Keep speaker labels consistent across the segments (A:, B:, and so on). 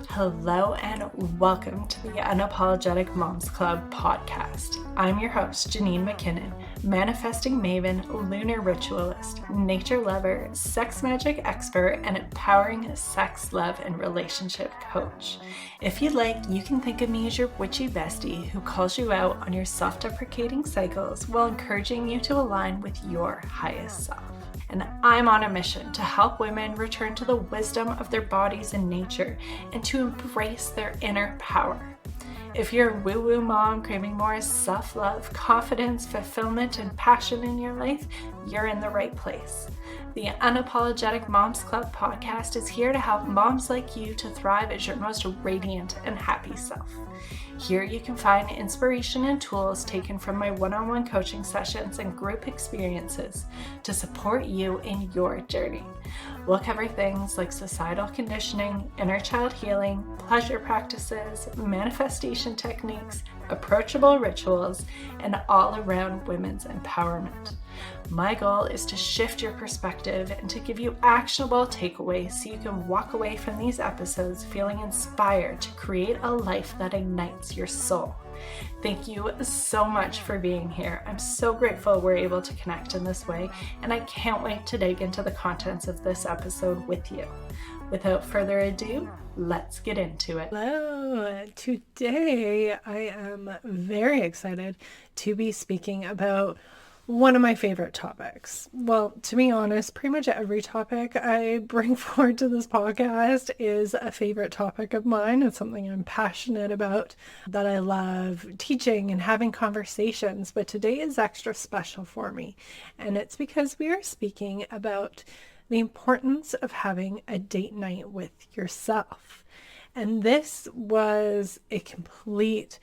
A: Hello and welcome to the Unapologetic Moms Club podcast. I'm your host, Janine McKinnon, manifesting maven, lunar ritualist, nature lover, sex magic expert, and empowering sex, love, and relationship coach. If you'd like, you can think of me as your witchy bestie who calls you out on your self-deprecating cycles while encouraging you to align with your highest self. And I'm on a mission to help women return to the wisdom of their bodies and nature and to embrace their inner power. If you're a woo-woo mom craving more self-love, confidence, fulfillment, and passion in your life, you're in the right place. The Unapologetic Moms Club podcast is here to help moms like you to thrive as your most radiant and happy self. Here you can find inspiration and tools taken from my one-on-one coaching sessions and group experiences to support you in your journey. We'll cover things like societal conditioning, inner child healing, pleasure practices, manifestation techniques, approachable rituals, and all around women's empowerment. My goal is to shift your perspective and to give you actionable takeaways so you can walk away from these episodes feeling inspired to create a life that ignites your soul. Thank you so much for being here. I'm so grateful we're able to connect in this way, and I can't wait to dig into the contents of this episode with you. Without further ado, let's get into it. Hello. Today I am very excited to be speaking about one of my favorite topics. Well, to be honest, pretty much every topic I bring forward to this podcast is a favorite topic of mine. It's something I'm passionate about, that I love teaching and having conversations, but today is extra special for me. And it's because we are speaking about the importance of having a date night with yourself. And this was a complete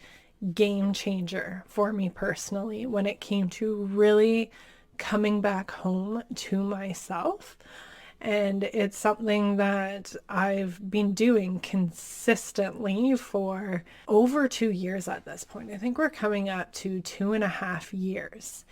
A: game changer for me personally when it came to really coming back home to myself. And it's something that I've been doing consistently for over 2 years at this point. I think we're coming up to 2.5 years.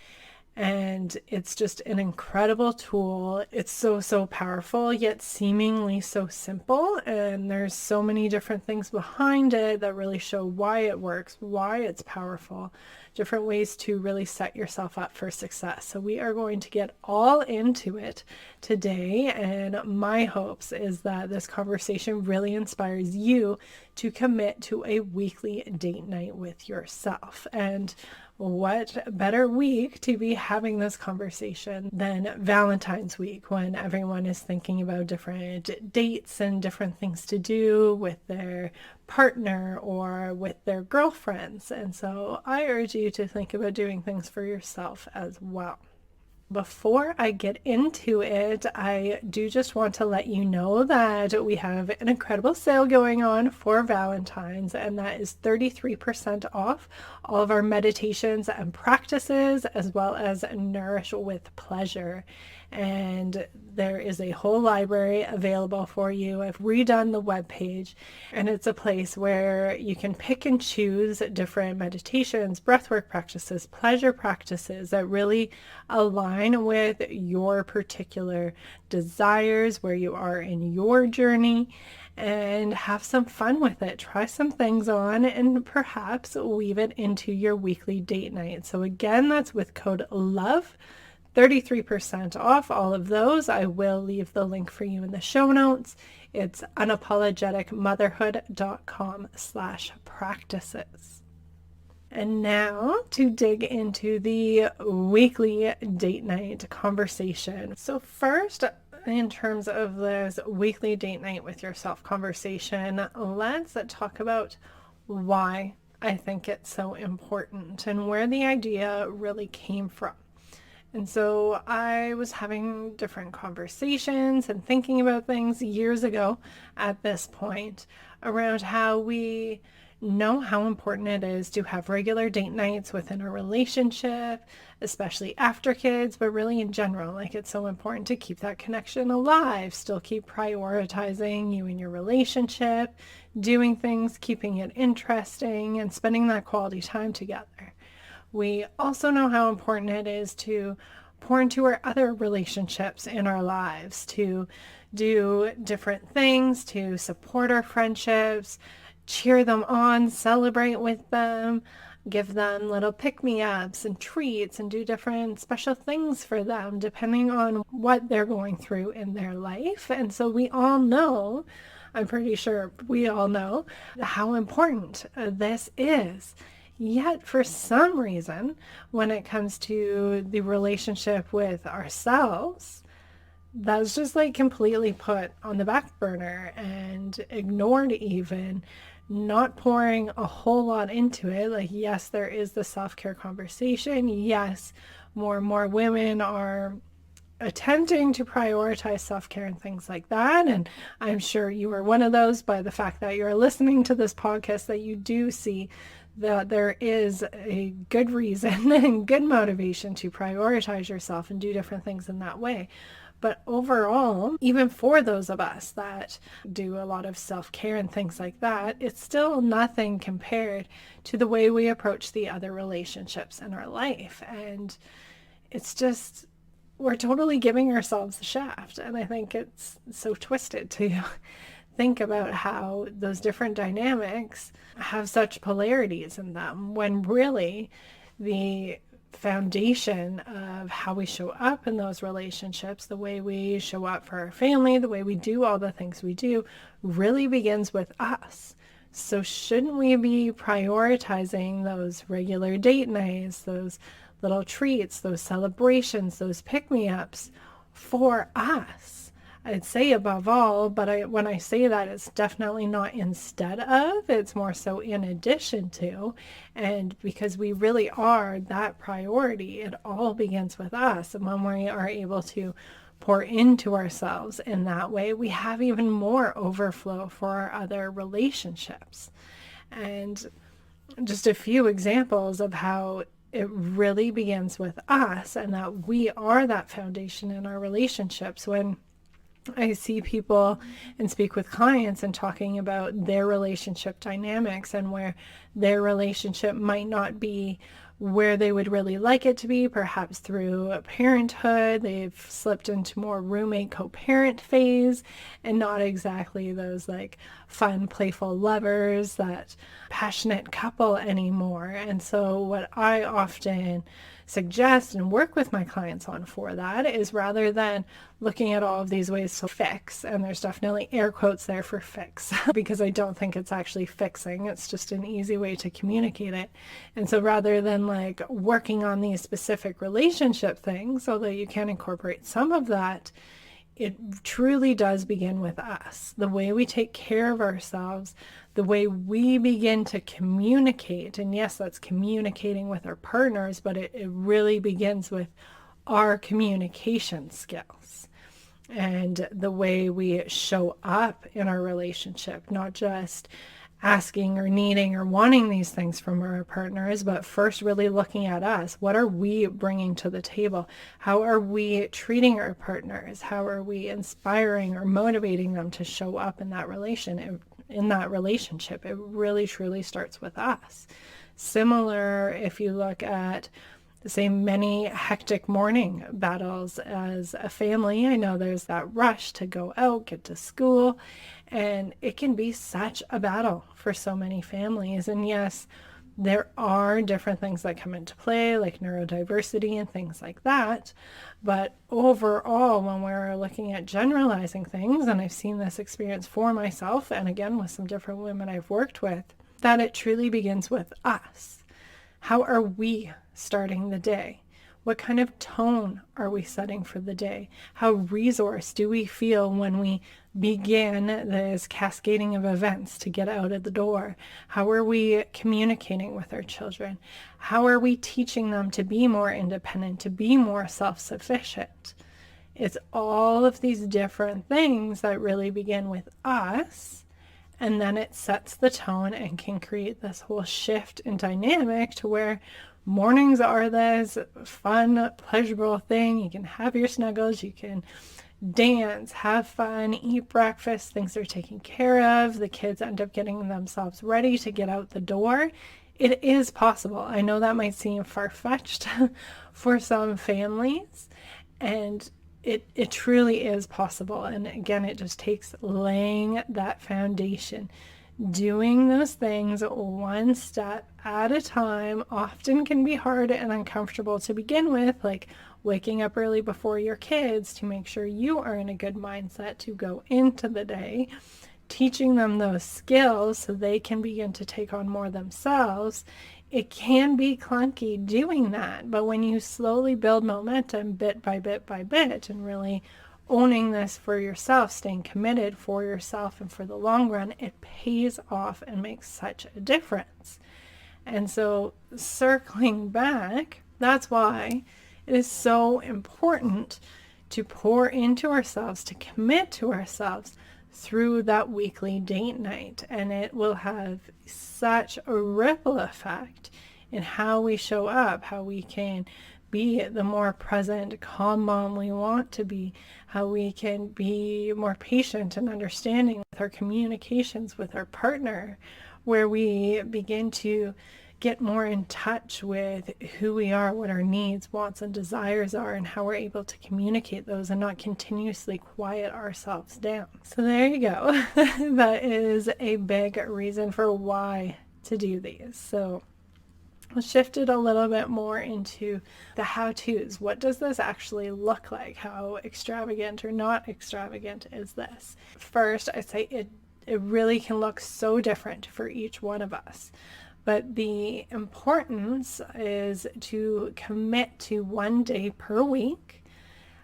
A: And it's just an incredible tool. It's so powerful, yet seemingly so simple. And there's so many different things behind it that really show why it works, why it's powerful, different ways to really set yourself up for success. So we are going to get all into it today. And my hopes is that this conversation really inspires you to commit to a weekly date night with yourself. And what better week to be having this conversation than Valentine's week, when everyone is thinking about different dates and different things to do with their partner or with their girlfriends. And so I urge you to think about doing things for yourself as well. Before I get into it, I do just want to let you know that we have an incredible sale going on for Valentine's, and that is 33% off all of our meditations and practices, as well as Nourish with Pleasure. And there is a whole library available for you. I've redone the webpage, and it's a place where you can pick and choose different meditations, breathwork practices, pleasure practices that really align with your particular desires, where you are in your journey, and have some fun with it. Try some things on and perhaps weave it into your weekly date night. So again, that's with code LOVE. 33% off all of those. I will leave the link for you in the show notes. It's unapologeticmotherhood.com/practices. And now to dig into the weekly date night conversation. So first, in terms of this weekly date night with yourself conversation, let's talk about why I think it's so important and where the idea really came from. And so I was having different conversations and thinking about things years ago at this point around how we know how important it is to have regular date nights within a relationship, especially after kids, but really in general. Like, it's so important to keep that connection alive, still keep prioritizing you and your relationship, doing things, keeping it interesting, and spending that quality time together. We also know how important it is to pour into our other relationships in our lives, to do different things, to support our friendships, cheer them on, celebrate with them, give them little pick-me-ups and treats, and do different special things for them depending on what they're going through in their life. And so we all know, I'm pretty sure we all know how important this is. Yet for some reason, when it comes to the relationship with ourselves, that's just like completely put on the back burner and ignored, even not pouring a whole lot into it. Like, yes, there is the self-care conversation. Yes, more and more women are attempting to prioritize self-care and things like that. And I'm sure you are one of those by the fact that you're listening to this podcast, that you do see that there is a good reason and good motivation to prioritize yourself and do different things in that way. But overall, even for those of us that do a lot of self-care and things like that, it's still nothing compared to the way we approach the other relationships in our life. And it's just, we're totally giving ourselves the shaft. And I think it's so twisted to think about how those different dynamics have such polarities in them, when really the foundation of how we show up in those relationships, the way we show up for our family, the way we do all the things we do, really begins with us. So shouldn't we be prioritizing those regular date nights, those little treats, those celebrations, those pick-me-ups for us? I'd say above all, but when I say that, it's definitely not instead of, it's more so in addition to. And because we really are that priority, it all begins with us. And when we are able to pour into ourselves in that way, we have even more overflow for our other relationships. And just a few examples of how it really begins with us, and that we are that foundation in our relationships. When I see people and speak with clients and talking about their relationship dynamics, and where their relationship might not be where they would really like it to be, perhaps through parenthood, they've slipped into more roommate co-parent phase, and not exactly those like fun, playful lovers, that passionate couple anymore. And so what I often suggest and work with my clients on for that is, rather than looking at all of these ways to fix, and there's definitely air quotes there for fix, because I don't think it's actually fixing, it's just an easy way to communicate it. And so rather than like working on these specific relationship things, although you can incorporate some of that, it truly does begin with us. The way we take care of ourselves, the way we begin to communicate. And yes, that's communicating with our partners, but it really begins with our communication skills and the way we show up in our relationship, not just asking or needing or wanting these things from our partners, but first really looking at us. What are we bringing to the table? How are we treating our partners? How are we inspiring or motivating them to show up in that relationship? It really truly starts with us. Similar, if you look at the same many hectic morning battles as a family, I know there's that rush to go out, get to school, and it can be such a battle for so many families. And yes, there are different things that come into play, like neurodiversity and things like that. But overall, when we're looking at generalizing things, and I've seen this experience for myself, and again with some different women I've worked with, that it truly begins with us. How are we starting the day? What kind of tone are we setting for the day? How resourced do we feel when we begin this cascading of events to get out of the door? How are we communicating with our children? How are we teaching them to be more independent, to be more self-sufficient? It's all of these different things that really begin with us, and then it sets the tone and can create this whole shift in dynamic to where mornings are this fun, pleasurable thing. You can have your snuggles, you can dance, have fun, eat breakfast, things are taken care of. The kids end up getting themselves ready to get out the door. it is possible. I know that might seem far-fetched for some families, and it truly is possible. And again, it just takes laying that foundation, doing those things one step at a time. Often can be hard and uncomfortable to begin with, like waking up early before your kids to make sure you are in a good mindset to go into the day, teaching them those skills so they can begin to take on more themselves. It can be clunky doing that, but when you slowly build momentum bit by bit by bit and really owning this for yourself, staying committed for yourself and for the long run, it pays off and makes such a difference. And so circling back, that's why it is so important to pour into ourselves, to commit to ourselves through that weekly date night. And it will have such a ripple effect in how we show up, how we can be the more present, calm mom we want to be, how we can be more patient and understanding with our communications with our partner, where we begin to get more in touch with who we are, what our needs, wants, and desires are, and how we're able to communicate those and not continuously quiet ourselves down. So there you go. That is a big reason for why to do these. So I'll shift it a little bit more into the how-tos. What does this actually look like? How extravagant or not extravagant is this? First, I say it really can look so different for each one of us. But the importance is to commit to one day per week.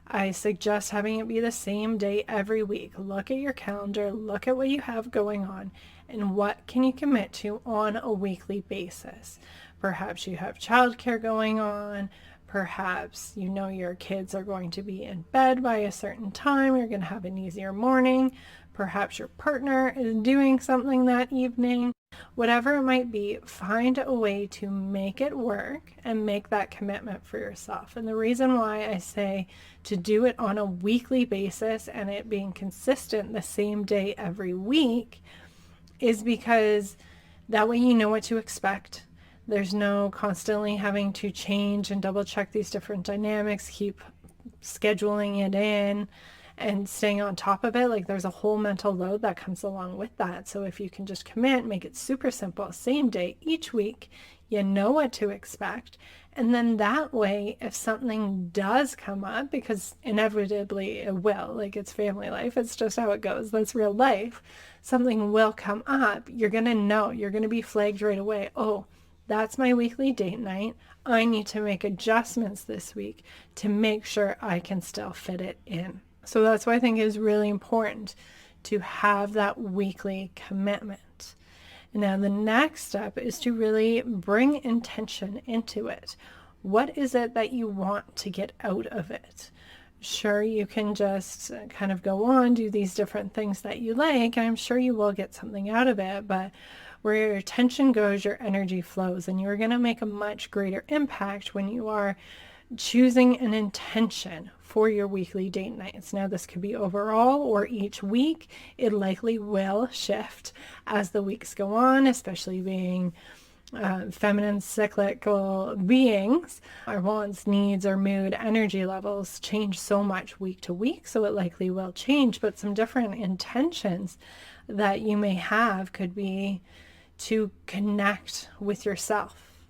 A: I suggest having it be the same day every week. Look at your calendar, look at what you have going on, and what can you commit to on a weekly basis. Perhaps you have childcare going on. Perhaps you know your kids are going to be in bed by a certain time. You're going to have an easier morning. Perhaps your partner is doing something that evening. Whatever it might be, find a way to make it work and make that commitment for yourself. And the reason why I say to do it on a weekly basis and it being consistent the same day every week is because that way you know what to expect. There's no constantly having to change and double check these different dynamics, keep scheduling it in and staying on top of it. Like, there's a whole mental load that comes along with that. So if you can just commit, make it super simple, same day each week, you know what to expect. And then that way, if something does come up, because inevitably it will, like, it's family life, it's just how it goes, that's real life, something will come up, you're going to know, you're going to be flagged right away. Oh, that's my weekly date night. I need to make adjustments this week to make sure I can still fit it in. So that's why I think it is really important to have that weekly commitment. Now, the next step is to really bring intention into it. What is it that you want to get out of it? Sure, you can just kind of go on, do these different things that you like, and I'm sure you will get something out of it, but where your attention goes, your energy flows, and you're going to make a much greater impact when you are choosing an intention for your weekly date nights. Now, this could be overall or each week. It likely will shift as the weeks go on, especially being feminine cyclical beings. Our wants, needs, our mood, energy levels change so much week to week, so it likely will change. But some different intentions that you may have could be to connect with yourself,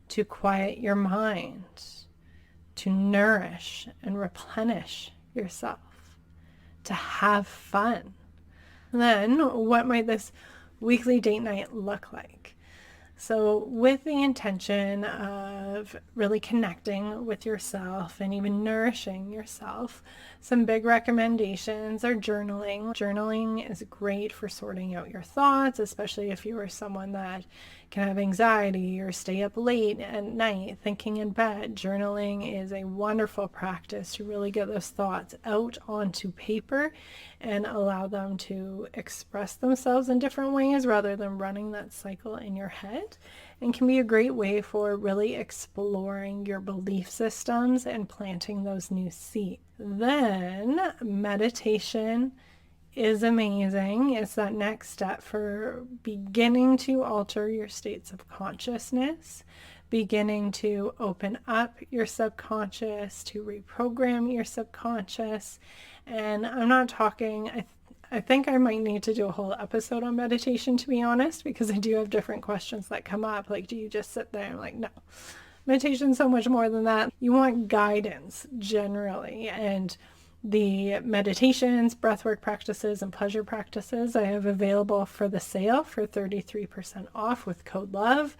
A: to quiet your mind, to nourish and replenish yourself, to have fun. Then, what might this weekly date night look like? So with the intention of really connecting with yourself and even nourishing yourself, some big recommendations are journaling. Journaling is great for sorting out your thoughts, especially if you are someone that can have anxiety or stay up late at night thinking in bed. Journaling is a wonderful practice to really get those thoughts out onto paper and allow them to express themselves in different ways rather than running that cycle in your head, and can be a great way for really exploring your belief systems and planting those new seeds. Then meditation is amazing. It's that next step for beginning to alter your states of consciousness, beginning to open up your subconscious, to reprogram your subconscious. And I'm not talking, I think I might need to do a whole episode on meditation, to be honest, because I do have different questions that come up. Like, do you just sit there? I'm like, no. Meditation's so much more than that. You want guidance generally, and the meditations, breathwork practices, and pleasure practices I have available for the sale for 33% off with code LOVE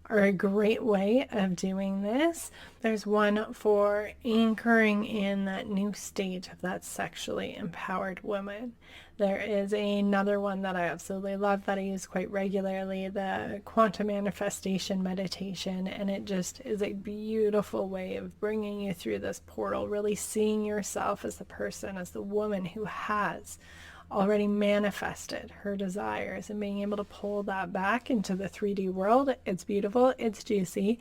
A: are a great way of doing this. There's one for anchoring in that new state of that sexually empowered woman. There is another one that I absolutely love that I use quite regularly, the quantum manifestation meditation, and it just is a beautiful way of bringing you through this portal, really seeing yourself as the person, as the woman who has already manifested her desires and being able to pull that back into the 3D world. It's beautiful, it's juicy.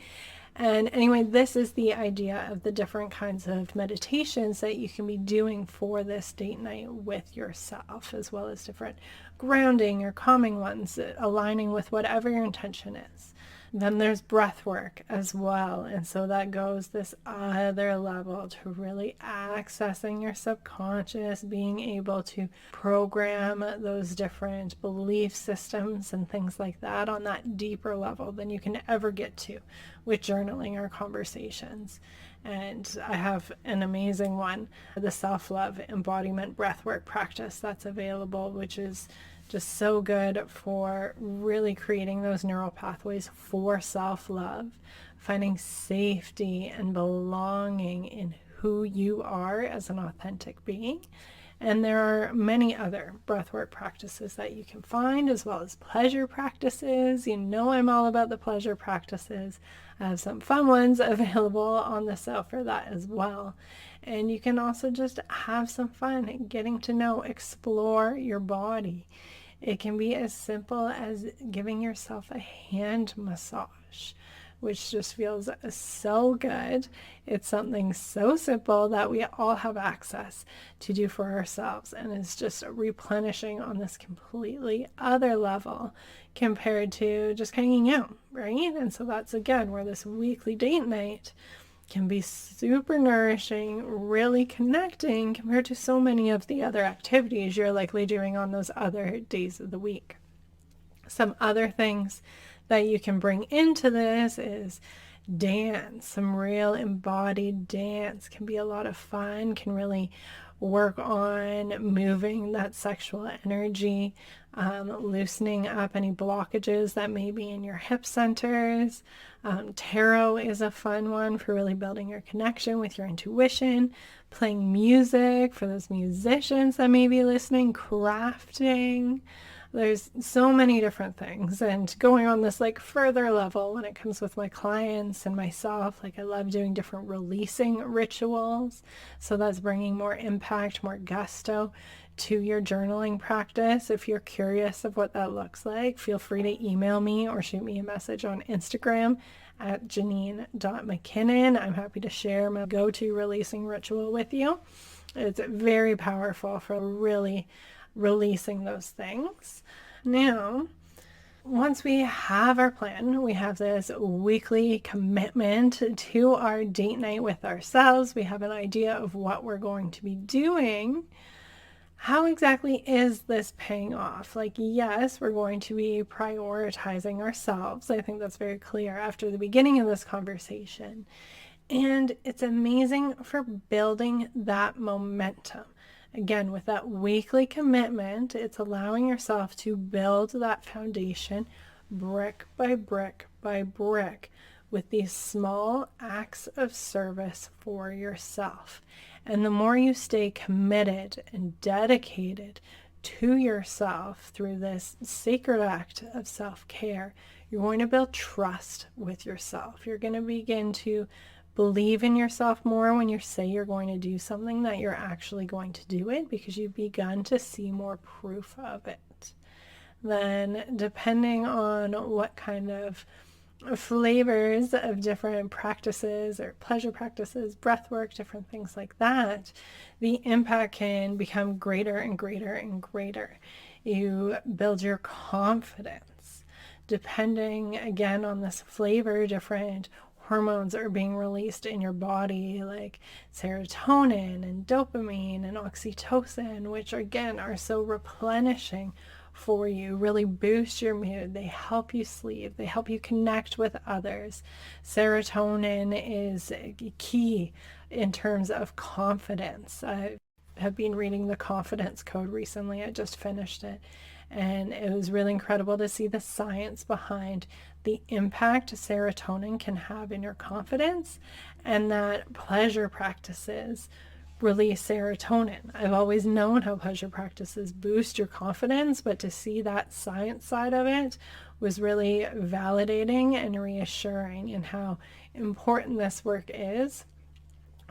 A: And anyway, this is the idea of the different kinds of meditations that you can be doing for this date night with yourself, as well as different grounding or calming ones, aligning with whatever your intention is. Then there's breath work as well. And so that goes this other level to really accessing your subconscious, being able to program those different belief systems and things like that on that deeper level than you can ever get to with journaling or conversations. And I have an amazing one, the self-love embodiment breathwork practice that's available, which is just so good for really creating those neural pathways for self-love, finding safety and belonging in who you are as an authentic being. And there are many other breathwork practices that you can find, as well as pleasure practices. You know I'm all about the pleasure practices. I have some fun ones available on the sale for that as well. And you can also just have some fun getting to know, explore your body. It can be as simple as giving yourself a hand massage, which just feels so good. It's something so simple that we all have access to do for ourselves, and it's just replenishing on this completely other level compared to just hanging out, right? And so that's again where this weekly date night can be super nourishing, really connecting compared to so many of the other activities you're likely doing on those other days of the week. Some other things that you can bring into this is dance. Some real embodied dance can be a lot of fun, can really work on moving that sexual energy, loosening up any blockages that may be in your hip centers. Tarot is a fun one for really building your connection with your intuition. Playing music for those musicians that may be listening. Crafting. There's so many different things, and going on this like further level when it comes with my clients and myself, like I love doing different releasing rituals. So that's bringing more impact, more gusto to your journaling practice. If you're curious of what that looks like, feel free to email me or shoot me a message on Instagram at janine.mckinnon. I'm happy to share my go-to releasing ritual with you. It's very powerful for really releasing those things. Now, once we have our plan, we have this weekly commitment to our date night with ourselves, we have an idea of what we're going to be doing. How exactly is this paying off? Like, yes, we're going to be prioritizing ourselves. I think that's very clear after the beginning of this conversation. And it's amazing for building that momentum. Again, with that weekly commitment, it's allowing yourself to build that foundation brick by brick by brick with these small acts of service for yourself. And the more you stay committed and dedicated to yourself through this sacred act of self-care, you're going to build trust with yourself. You're going to begin to believe in yourself more when you say you're going to do something, that you're actually going to do it because you've begun to see more proof of it. Then, depending on what kind of flavors of different practices or pleasure practices, breath work, different things like that, the impact can become greater and greater and greater. You build your confidence. Depending again on this flavor, different hormones are being released in your body, like serotonin and dopamine and oxytocin, which again are so replenishing for you, really boost your mood. They help you sleep. They help you connect with others. Serotonin is key in terms of confidence. I have been reading the Confidence Code recently. I just finished it. And it was really incredible to see the science behind the impact serotonin can have in your confidence, and that pleasure practices release serotonin. I've always known how pleasure practices boost your confidence, but to see that science side of it was really validating and reassuring in how important this work is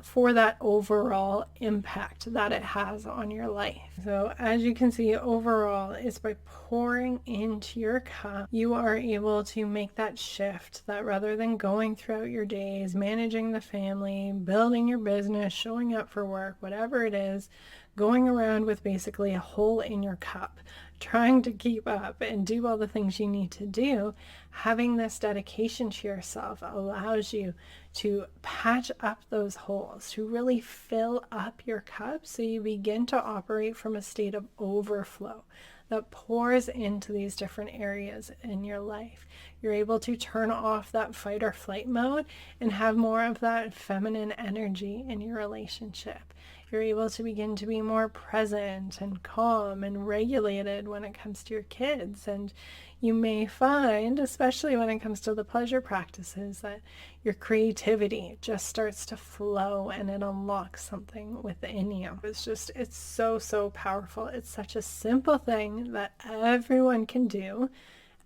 A: for that overall impact that it has on your life. So as you can see, overall, it's by pouring into your cup, you are able to make that shift that rather than going throughout your days, managing the family, building your business, showing up for work, whatever it is, going around with basically a hole in your cup, trying to keep up and do all the things you need to do, having this dedication to yourself allows you to patch up those holes, to really fill up your cup so you begin to operate from a state of overflow that pours into these different areas in your life. You're able to turn off that fight or flight mode and have more of that feminine energy in your relationship. You're able to begin to be more present and calm and regulated when it comes to your kids. And you may find, especially when it comes to the pleasure practices, that your creativity just starts to flow and it unlocks something within you. It's so powerful. It's such a simple thing that everyone can do.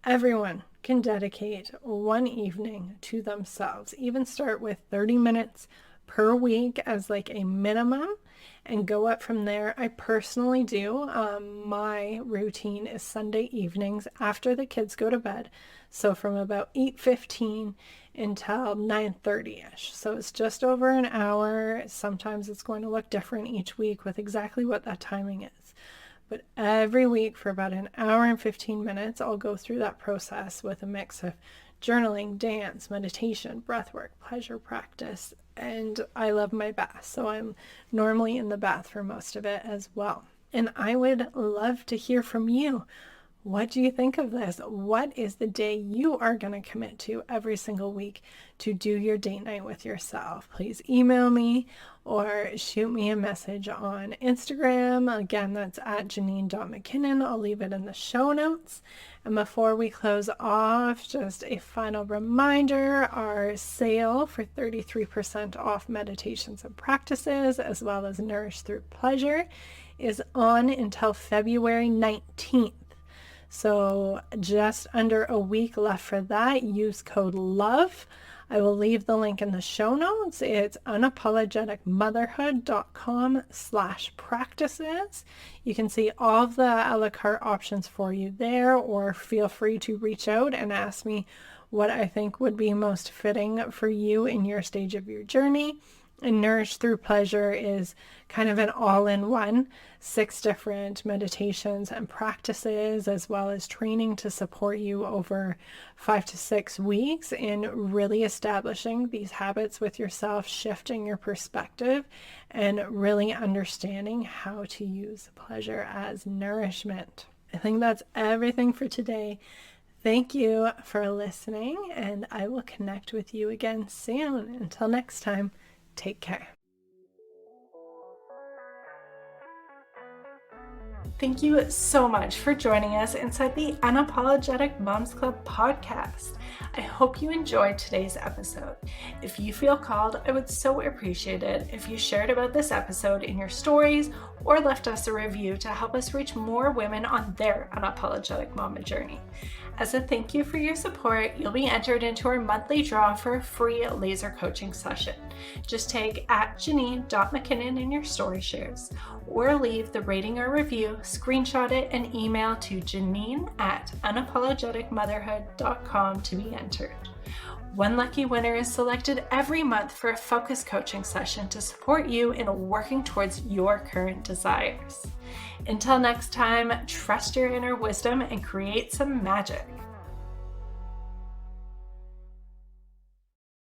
A: Everyone can dedicate one evening to themselves. Even start with 30 minutes per week as like a minimum and go up from there. I personally do. My routine is Sunday evenings after the kids go to bed. So from about 8:15 until 9:30ish. So it's just over an hour. Sometimes it's going to look different each week with exactly what that timing is. But every week for about an hour and 15 minutes, I'll go through that process with a mix of journaling, dance, meditation, breathwork, pleasure practice, and I love my bath. So I'm normally in the bath for most of it as well. And I would love to hear from you. What do you think of this? What is the day you are going to commit to every single week to do your date night with yourself? Please email me or shoot me a message on Instagram. Again, that's at Janine.McKinnon. I'll leave it in the show notes. And before we close off, just a final reminder, our sale for 33% off meditations and practices, as well as Nourish Through Pleasure, is on until February 19th. So just under a week left for that. Use code LOVE. I will leave the link in the show notes. It's unapologeticmotherhood.com/practices. You can see all of the a la carte options for you there, or feel free to reach out and ask me what I think would be most fitting for you in your stage of your journey. And Nourish Through Pleasure is kind of an all-in-one, 6 different meditations and practices, as well as training to support you over 5 to 6 weeks in really establishing these habits with yourself, shifting your perspective, and really understanding how to use pleasure as nourishment. I think that's everything for today. Thank you for listening, and I will connect with you again soon. Until next time. Take care. Thank you so much for joining us inside the Unapologetic Moms Club podcast. I hope you enjoyed today's episode. If you feel called, I would so appreciate it if you shared about this episode in your stories or left us a review to help us reach more women on their unapologetic mama journey. As a thank you for your support, you'll be entered into our monthly draw for a free laser coaching session. Just tag @Janine.McKinnon in your story shares, or leave the rating or review, screenshot it, and email to Janine@unapologeticmotherhood.com to be entered. One lucky winner is selected every month for a focused coaching session to support you in working towards your current desires. Until next time, trust your inner wisdom and create some magic.